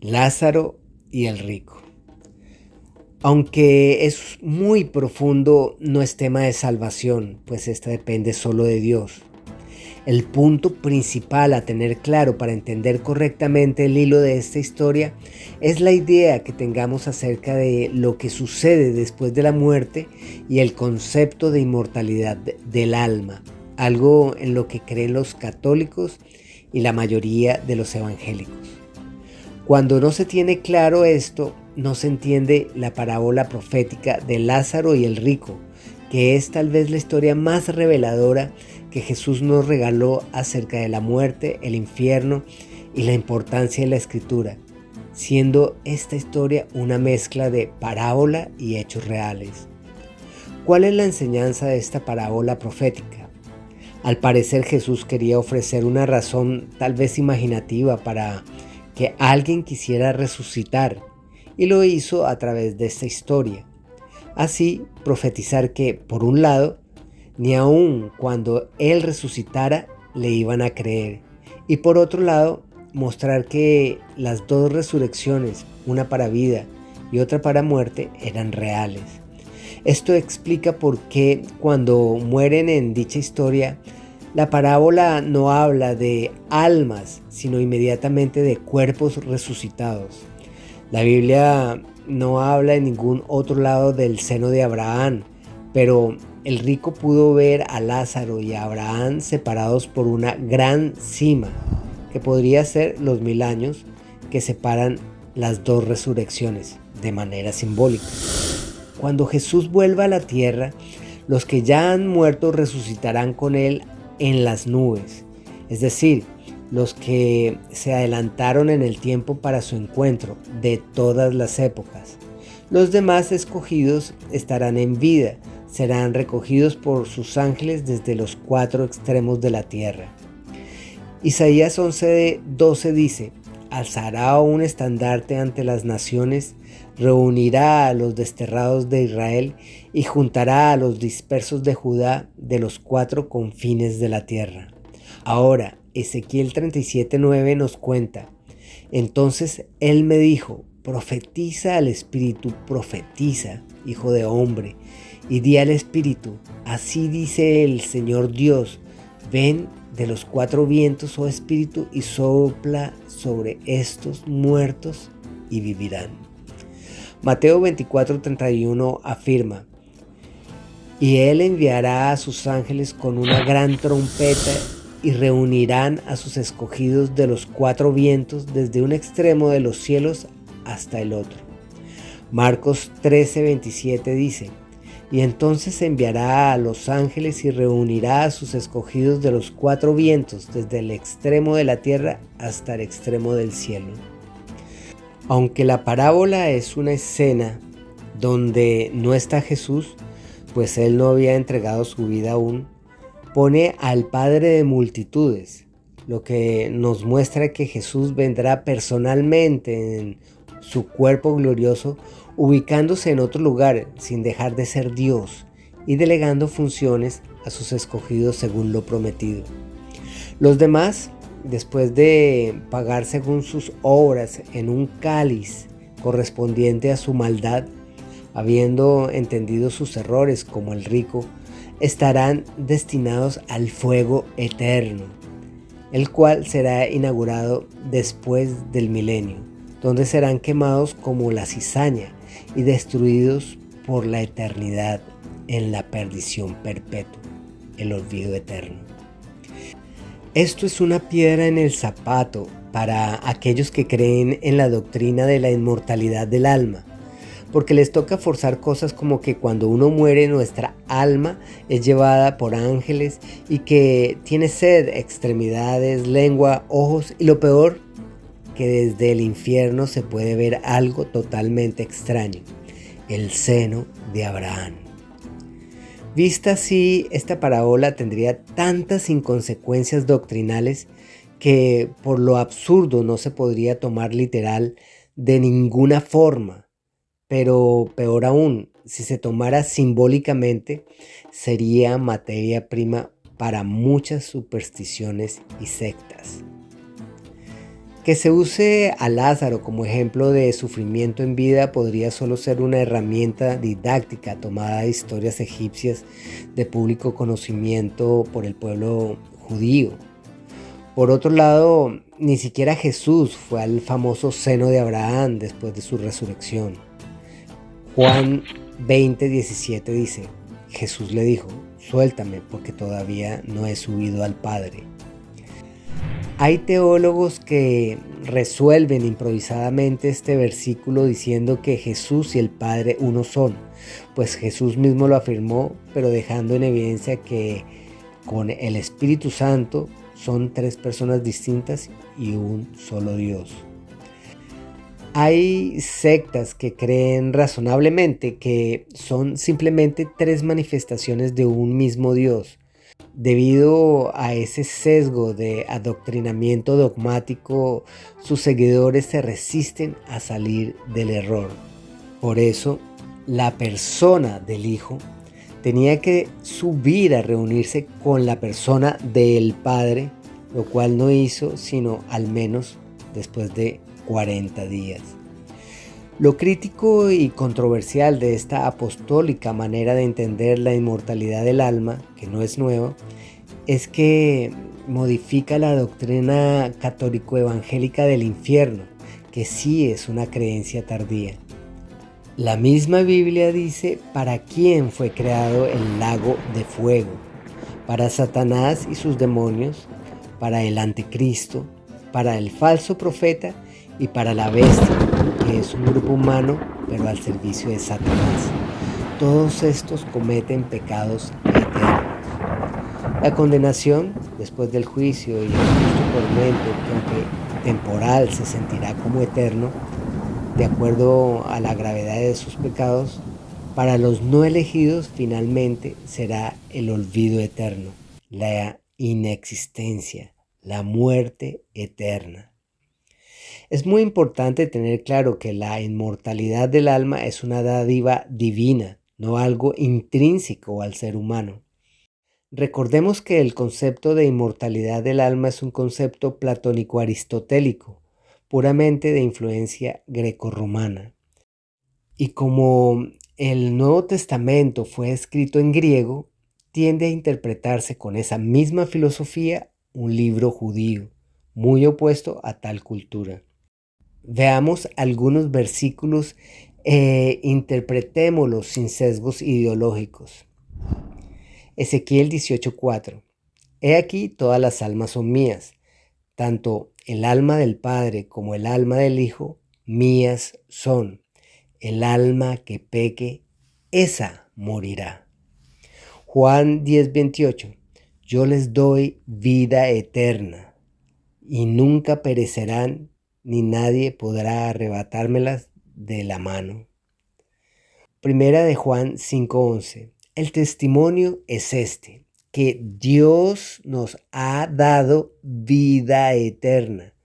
Lázaro y el rico. Aunque es muy profundo, no es tema de salvación, pues esta depende solo de Dios. El punto principal a tener claro para entender correctamente el hilo de esta historia es la idea que tengamos acerca de lo que sucede después de la muerte y el concepto de inmortalidad del alma, algo en lo que creen los católicos y la mayoría de los evangélicos. Cuando no se tiene claro esto, no se entiende la parábola profética de Lázaro y el rico, que es tal vez la historia más reveladora que Jesús nos regaló acerca de la muerte, el infierno y la importancia de la Escritura, siendo esta historia una mezcla de parábola y hechos reales. ¿Cuál es la enseñanza de esta parábola profética? Al parecer Jesús quería ofrecer una razón tal vez imaginativa para que alguien quisiera resucitar, y lo hizo a través de esta historia. Así, profetizar que, por un lado, ni aun cuando Él resucitara le iban a creer, y por otro lado, mostrar que las dos resurrecciones, una para vida y otra para muerte, eran reales. Esto explica por qué cuando mueren en dicha historia, la parábola no habla de almas, sino inmediatamente de cuerpos resucitados. La Biblia no habla en ningún otro lado del seno de Abraham, pero el rico pudo ver a Lázaro y a Abraham separados por una gran cima, que podría ser los 1000 años que separan las dos resurrecciones de manera simbólica. Cuando Jesús vuelva a la tierra, los que ya han muerto resucitarán con Él en las nubes, es decir, los que se adelantaron en el tiempo para su encuentro de todas las épocas. Los demás escogidos estarán en vida, serán recogidos por sus ángeles desde los 4 extremos de la tierra. Isaías 11:12 dice: alzará un estandarte ante las naciones, reunirá a los desterrados de Israel y juntará a los dispersos de Judá de los 4 confines de la tierra. Ahora, Ezequiel 37:9 nos cuenta: entonces él me dijo, profetiza al Espíritu, profetiza, hijo de hombre, y di al Espíritu, así dice el Señor Dios, ven de los 4 vientos, oh Espíritu, y sopla sobre estos muertos y vivirán. Mateo 24:31 afirma: y él enviará a sus ángeles con una gran trompeta y reunirán a sus escogidos de los 4 vientos desde un extremo de los cielos hasta el otro. Marcos 13:27 dice: y entonces enviará a los ángeles y reunirá a sus escogidos de los 4 vientos desde el extremo de la tierra hasta el extremo del cielo. Aunque la parábola es una escena donde no está Jesús, pues Él no había entregado su vida aún, pone al Padre de multitudes, lo que nos muestra que Jesús vendrá personalmente en su cuerpo glorioso, ubicándose en otro lugar sin dejar de ser Dios y delegando funciones a sus escogidos según lo prometido. Los demás, después de pagar según sus obras en un cáliz correspondiente a su maldad, habiendo entendido sus errores como el rico, estarán destinados al fuego eterno, el cual será inaugurado después del milenio, donde serán quemados como la cizaña y destruidos por la eternidad en la perdición perpetua, el olvido eterno. Esto es una piedra en el zapato para aquellos que creen en la doctrina de la inmortalidad del alma, porque les toca forzar cosas como que cuando uno muere nuestra alma es llevada por ángeles y que tiene sed, extremidades, lengua, ojos y lo peor, que desde el infierno se puede ver algo totalmente extraño, el seno de Abraham. Vista así, esta parábola tendría tantas inconsecuencias doctrinales que por lo absurdo no se podría tomar literal de ninguna forma. Pero peor aún, si se tomara simbólicamente, sería materia prima para muchas supersticiones y sectas. Que se use a Lázaro como ejemplo de sufrimiento en vida podría solo ser una herramienta didáctica tomada de historias egipcias de público conocimiento por el pueblo judío. Por otro lado, ni siquiera Jesús fue al famoso seno de Abraham después de su resurrección. Juan 20:17 dice: Jesús le dijo: suéltame porque todavía no he subido al Padre. Hay teólogos que resuelven improvisadamente este versículo diciendo que Jesús y el Padre uno son, pues Jesús mismo lo afirmó, pero dejando en evidencia que con el Espíritu Santo son tres personas distintas y un solo Dios. Hay sectas que creen razonablemente que son simplemente tres manifestaciones de un mismo Dios. Debido a ese sesgo de adoctrinamiento dogmático, sus seguidores se resisten a salir del error. Por eso, la persona del Hijo tenía que subir a reunirse con la persona del Padre, lo cual no hizo sino al menos después de 40 días. Lo crítico y controversial de esta apostólica manera de entender la inmortalidad del alma, que no es nueva, es que modifica la doctrina católico-evangélica del infierno, que sí es una creencia tardía. La misma Biblia dice para quién fue creado el lago de fuego: para Satanás y sus demonios, para el anticristo, para el falso profeta y para la bestia, que es un grupo humano pero al servicio de Satanás. Todos estos cometen pecados eternos. La condenación después del juicio y el justo tormento, que aunque temporal se sentirá como eterno, de acuerdo a la gravedad de sus pecados, para los no elegidos finalmente será el olvido eterno, la inexistencia, la muerte eterna. Es muy importante tener claro que la inmortalidad del alma es una dádiva divina, no algo intrínseco al ser humano. Recordemos que el concepto de inmortalidad del alma es un concepto platónico-aristotélico, puramente de influencia grecorromana. Y como el Nuevo Testamento fue escrito en griego, tiende a interpretarse con esa misma filosofía un libro judío, muy opuesto a tal cultura. Veamos algunos versículos e interpretémoslos sin sesgos ideológicos. Ezequiel 18:4. He aquí todas las almas son mías, tanto el alma del Padre como el alma del Hijo, mías son. El alma que peque, esa morirá. Juan 10:28. Yo les doy vida eterna, y nunca perecerán, ni nadie podrá arrebatármelas de la mano. Primera de Juan 5:11. El testimonio es este, que Dios nos ha dado vida eterna,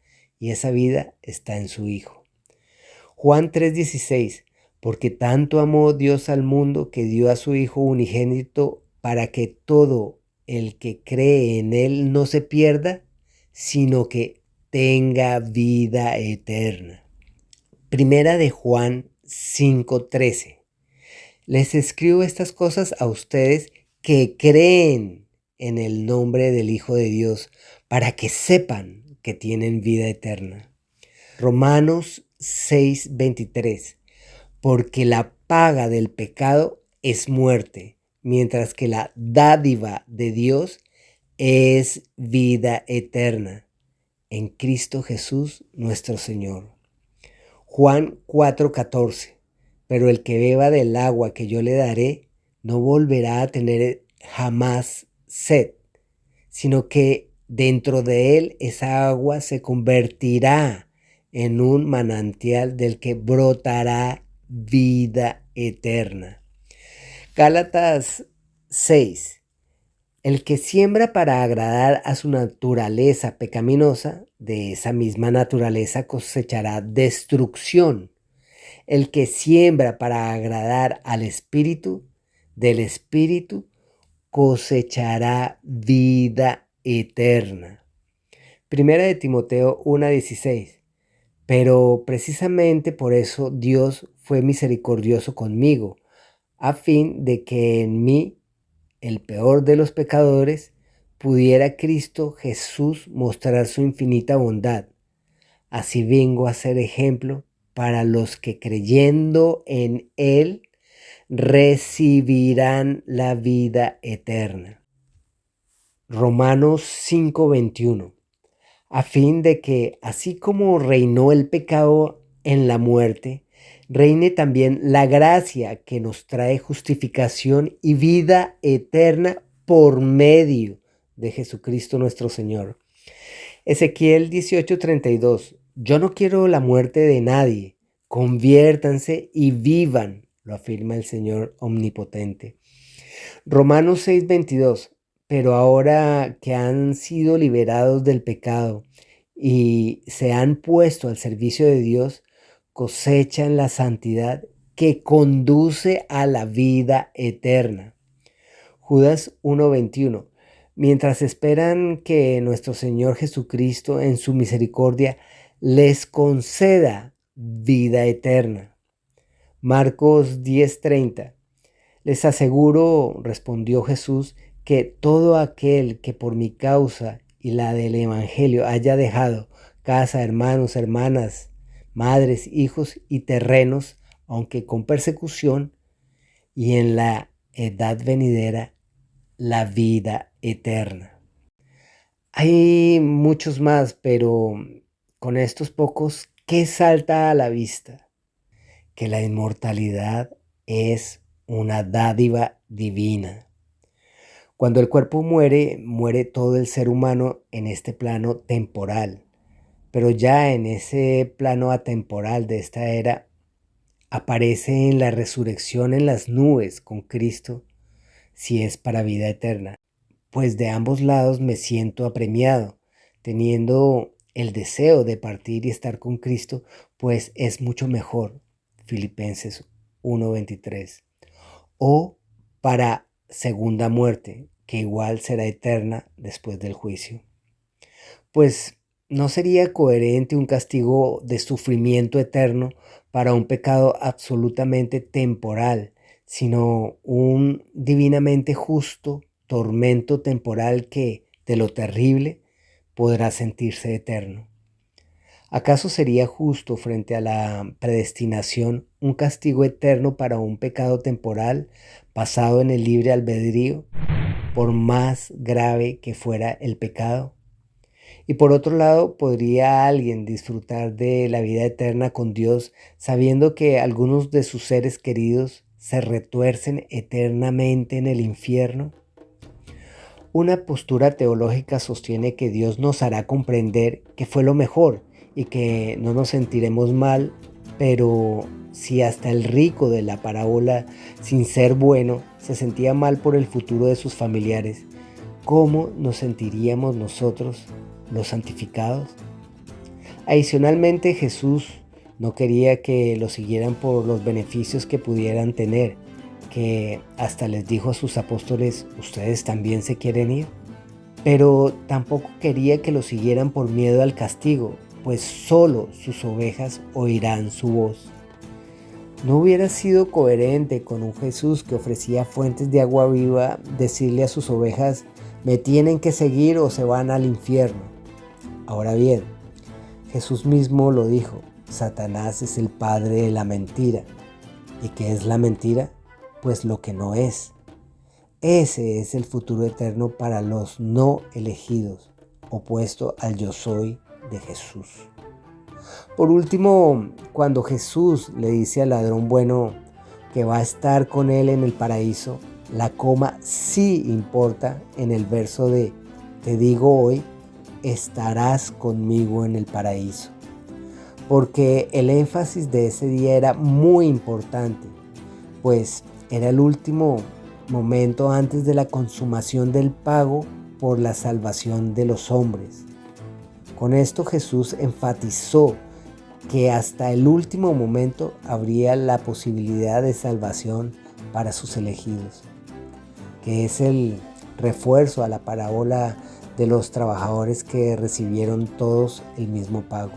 y esa vida está en su Hijo. Juan 3:16. Porque tanto amó Dios al mundo que dio a su Hijo unigénito para que todo el que cree en Él no se pierda, sino que tenga vida eterna. Primera de Juan 5:13. Les escribo estas cosas a ustedes que creen en el nombre del Hijo de Dios, para que sepan que tienen vida eterna. Romanos 6:23. Porque la paga del pecado es muerte, mientras que la dádiva de Dios es vida eterna en Cristo Jesús nuestro Señor. Juan 4:14. Pero el que beba del agua que yo le daré no volverá a tener jamás sed, sino que dentro de él esa agua se convertirá en un manantial del que brotará vida eterna. Gálatas 6. El que siembra para agradar a su naturaleza pecaminosa, de esa misma naturaleza cosechará destrucción. El que siembra para agradar al Espíritu, del Espíritu cosechará vida eterna. Primera de Timoteo 1:16. Pero precisamente por eso Dios fue misericordioso conmigo, a fin de que en mí, el peor de los pecadores, pudiera Cristo Jesús mostrar su infinita bondad. Así vengo a ser ejemplo para los que creyendo en Él recibirán la vida eterna. Romanos 5:21. A fin de que, así como reinó el pecado en la muerte, reine también la gracia que nos trae justificación y vida eterna por medio de Jesucristo nuestro Señor. Ezequiel 18:32. Yo no quiero la muerte de nadie, conviértanse y vivan, lo afirma el Señor omnipotente. Romanos 6:22. Pero ahora que han sido liberados del pecado y se han puesto al servicio de Dios, cosechan la santidad que conduce a la vida eterna. Judas 1:21. Mientras esperan que nuestro Señor Jesucristo en su misericordia les conceda vida eterna. Marcos 10:30. Les aseguro, respondió Jesús, que todo aquel que por mi causa y la del Evangelio haya dejado casa, hermanos, hermanas, madres, hijos y terrenos, aunque con persecución, y en la edad venidera, la vida eterna. Hay muchos más, pero con estos pocos, ¿qué salta a la vista? Que la inmortalidad es una dádiva divina. Cuando el cuerpo muere, muere todo el ser humano en este plano temporal, pero ya en ese plano atemporal de esta era, aparece en la resurrección en las nubes con Cristo, si es para vida eterna. Pues de ambos lados me siento apremiado, teniendo el deseo de partir y estar con Cristo, pues es mucho mejor. Filipenses 1:23. O para segunda muerte, que igual será eterna después del juicio. Pues no sería coherente un castigo de sufrimiento eterno para un pecado absolutamente temporal, sino un divinamente justo tormento temporal que, de lo terrible, podrá sentirse eterno. ¿Acaso sería justo frente a la predestinación un castigo eterno para un pecado temporal basado en el libre albedrío, por más grave que fuera el pecado? Y por otro lado, ¿podría alguien disfrutar de la vida eterna con Dios sabiendo que algunos de sus seres queridos se retuercen eternamente en el infierno? Una postura teológica sostiene que Dios nos hará comprender que fue lo mejor y que no nos sentiremos mal, pero si hasta el rico de la parábola, sin ser bueno, se sentía mal por el futuro de sus familiares, ¿cómo nos sentiríamos nosotros, los santificados? Adicionalmente, Jesús no quería que lo siguieran por los beneficios que pudieran tener, que hasta les dijo a sus apóstoles, ¿ustedes también se quieren ir? Pero tampoco quería que lo siguieran por miedo al castigo, pues solo sus ovejas oirán su voz. ¿No hubiera sido coherente con un Jesús que ofrecía fuentes de agua viva decirle a sus ovejas, me tienen que seguir o se van al infierno? Ahora bien, Jesús mismo lo dijo, Satanás es el padre de la mentira. ¿Y qué es la mentira? Pues lo que no es. Ese es el futuro eterno para los no elegidos, opuesto al yo soy de Jesús. Por último, cuando Jesús le dice al ladrón bueno que va a estar con él en el paraíso, la coma sí importa en el verso de te digo hoy, estarás conmigo en el paraíso. Porque el énfasis de ese día era muy importante, pues era el último momento antes de la consumación del pago por la salvación de los hombres. Con esto Jesús enfatizó que hasta el último momento habría la posibilidad de salvación para sus elegidos, que es el refuerzo a la parábola de los trabajadores que recibieron todos el mismo pago.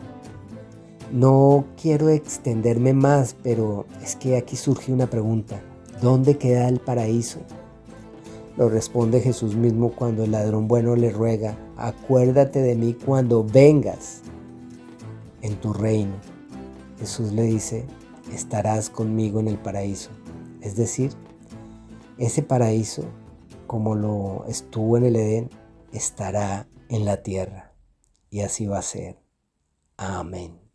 No quiero extenderme más, pero es que aquí surge una pregunta. ¿Dónde queda el paraíso? Lo responde Jesús mismo cuando el ladrón bueno le ruega: acuérdate de mí cuando vengas en tu reino. Jesús le dice: estarás conmigo en el paraíso. Es decir, ese paraíso, como lo estuvo en el Edén, estará en la tierra. Y así va a ser. Amén.